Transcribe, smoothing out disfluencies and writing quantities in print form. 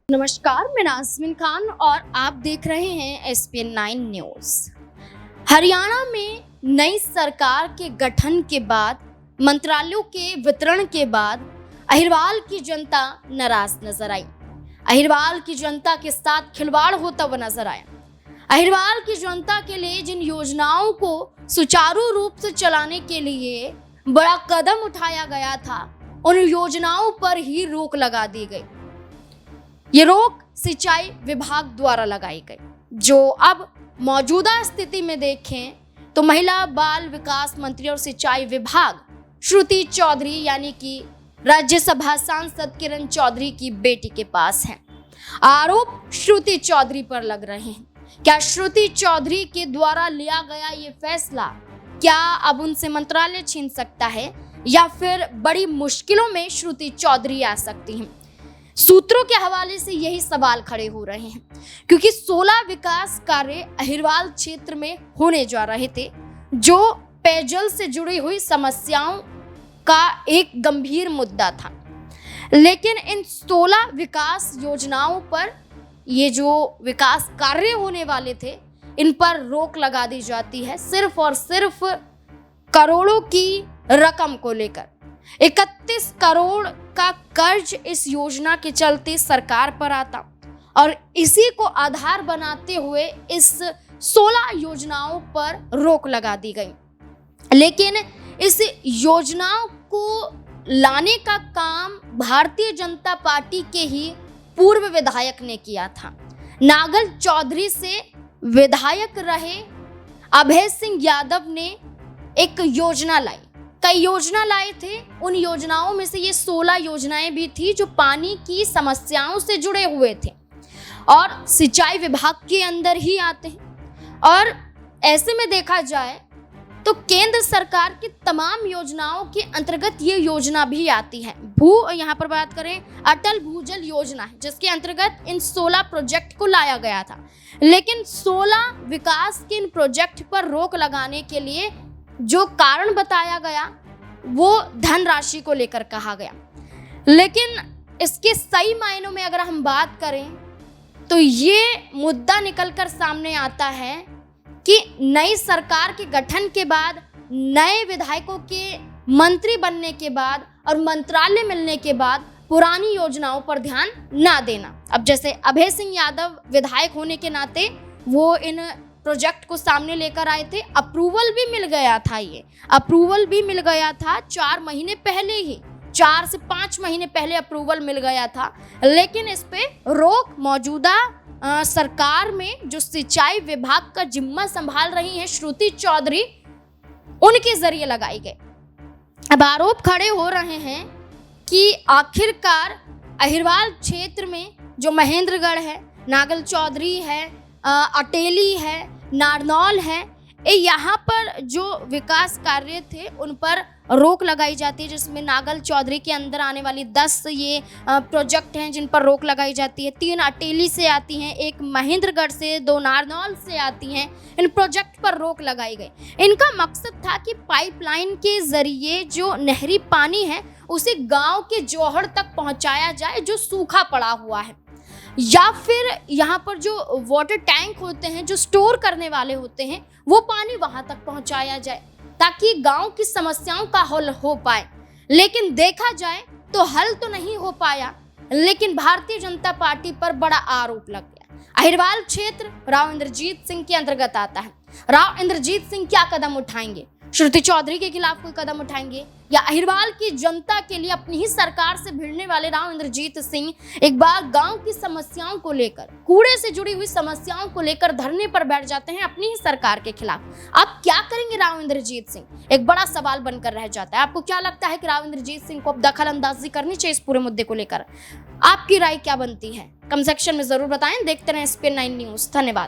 नमस्कार, मैं नाज़मीन खान और आप देख रहे हैं SPN9 न्यूज़। हरियाणा में नई सरकार के गठन के बाद मंत्रालयों के वितरण के बाद अहिरवाल की जनता नाराज नजर आई। अहिरवाल की जनता के साथ खिलवाड़ होता हुआ नजर आया। अहिरवाल की जनता के लिए जिन योजनाओं को सुचारू रूप से चलाने के लिए बड़ा कदम उठाया गया था, उन योजनाओं पर ही रोक लगा दी गई। ये रोक सिंचाई विभाग द्वारा लगाई गई, जो अब मौजूदा स्थिति में देखें तो महिला बाल विकास मंत्री और सिंचाई विभाग श्रुति चौधरी यानी कि राज्यसभा सांसद किरण चौधरी की बेटी के पास है। आरोप श्रुति चौधरी पर लग रहे हैं। क्या श्रुति चौधरी के द्वारा लिया गया ये फैसला क्या अब उनसे मंत्रालय छीन सकता है या फिर बड़ी मुश्किलों में श्रुति चौधरी आ सकती हैं? सूत्रों के हवाले से यही सवाल खड़े हो रहे हैं, क्योंकि 16 विकास कार्य अहिरवाल क्षेत्र में होने जा रहे थे, जो पेयजल से जुड़ी हुई समस्याओं का एक गंभीर मुद्दा था। लेकिन इन 16 विकास योजनाओं पर ये जो विकास कार्य होने वाले थे, इन पर रोक लगा दी जाती है सिर्फ और सिर्फ करोड़ों की रकम को लेकर। 31 करोड़ का कर्ज इस योजना के चलते सरकार पर आता और इसी को आधार बनाते हुए इस 16 योजनाओं पर रोक लगा दी गई। लेकिन इस योजनाओं को लाने का काम भारतीय जनता पार्टी के ही पूर्व विधायक ने किया था। नागल चौधरी से विधायक रहे अभय सिंह यादव ने एक योजना लाई, कई योजना लाए थे। उन योजनाओं में से ये 16 योजनाएं भी थी जो पानी की समस्याओं से जुड़े हुए थे और सिंचाई विभाग के अंदर ही आते हैं। और ऐसे में देखा जाए तो केंद्र सरकार की तमाम योजनाओं के अंतर्गत ये योजना भी आती है। यहाँ पर बात करें अटल भूजल योजना है, जिसके अंतर्गत इन 16 प्रोजेक्ट को लाया गया था। लेकिन 16 विकास के इन प्रोजेक्ट पर रोक लगाने के लिए जो कारण बताया गया वो धनराशि को लेकर कहा गया। लेकिन इसके सही मायनों में अगर हम बात करें तो ये मुद्दा निकलकर सामने आता है कि नई सरकार के गठन के बाद, नए विधायकों के मंत्री बनने के बाद और मंत्रालय मिलने के बाद पुरानी योजनाओं पर ध्यान ना देना। अब जैसे अभय सिंह यादव विधायक होने के नाते वो इन प्रोजेक्ट को सामने लेकर आए थे। अप्रूवल भी मिल गया था, ये अप्रूवल भी मिल गया था 4 महीने पहले ही, 4 से 5 महीने पहले अप्रूवल मिल गया था। लेकिन इस पे रोक मौजूदा सरकार में जो सिंचाई विभाग का जिम्मा संभाल रही हैं श्रुति चौधरी, उनके जरिए लगाई गई। अब आरोप खड़े हो रहे हैं कि आखिरकार अहिरवाल क्षेत्र में जो महेंद्रगढ़ है, नागल चौधरी है, अटेली है, नारनौल है, यहाँ पर जो विकास कार्य थे उन पर रोक लगाई जाती है, जिसमें नागल चौधरी के अंदर आने वाली 10 ये प्रोजेक्ट हैं जिन पर रोक लगाई जाती है। 3 अटेली से आती हैं, 1 महेंद्रगढ़ से, 2 नारनौल से आती हैं। इन प्रोजेक्ट पर रोक लगाई गई। इनका मकसद था कि पाइपलाइन के जरिए जो नहरी पानी है उसे गांव के जोहड़ तक पहुंचाया जाए जो सूखा पड़ा हुआ है, या फिर यहाँ पर जो वाटर टैंक होते हैं जो स्टोर करने वाले होते हैं वो पानी वहां तक पहुंचाया जाए ताकि गांव की समस्याओं का हल हो पाए। लेकिन देखा जाए तो हल तो नहीं हो पाया, लेकिन भारतीय जनता पार्टी पर बड़ा आरोप लग गया। अहिरवाल क्षेत्र राव इंद्रजीत सिंह के अंतर्गत आता है। राव इंद्रजीत सिंह क्या कदम उठाएंगे? श्रुति चौधरी के खिलाफ कोई कदम उठाएंगे या अहिरवाल की जनता के लिए अपनी ही सरकार से भिड़ने वाले राव इंद्रजीत सिंह एक बार गांव की समस्याओं को लेकर, कूड़े से जुड़ी हुई समस्याओं को लेकर धरने पर बैठ जाते हैं अपनी ही सरकार के खिलाफ? अब क्या करेंगे राव इंद्रजीत सिंह? एक बड़ा सवाल बनकर रह जाता है। आपको क्या लगता है कि राव इंद्रजीत सिंह को अब दखल अंदाजी करनी चाहिए इस पूरे मुद्दे को लेकर? आपकी राय क्या बनती है? कमेंट सेक्शन में जरूर बताएं। देखते रहें SPN9 न्यूज़। धन्यवाद।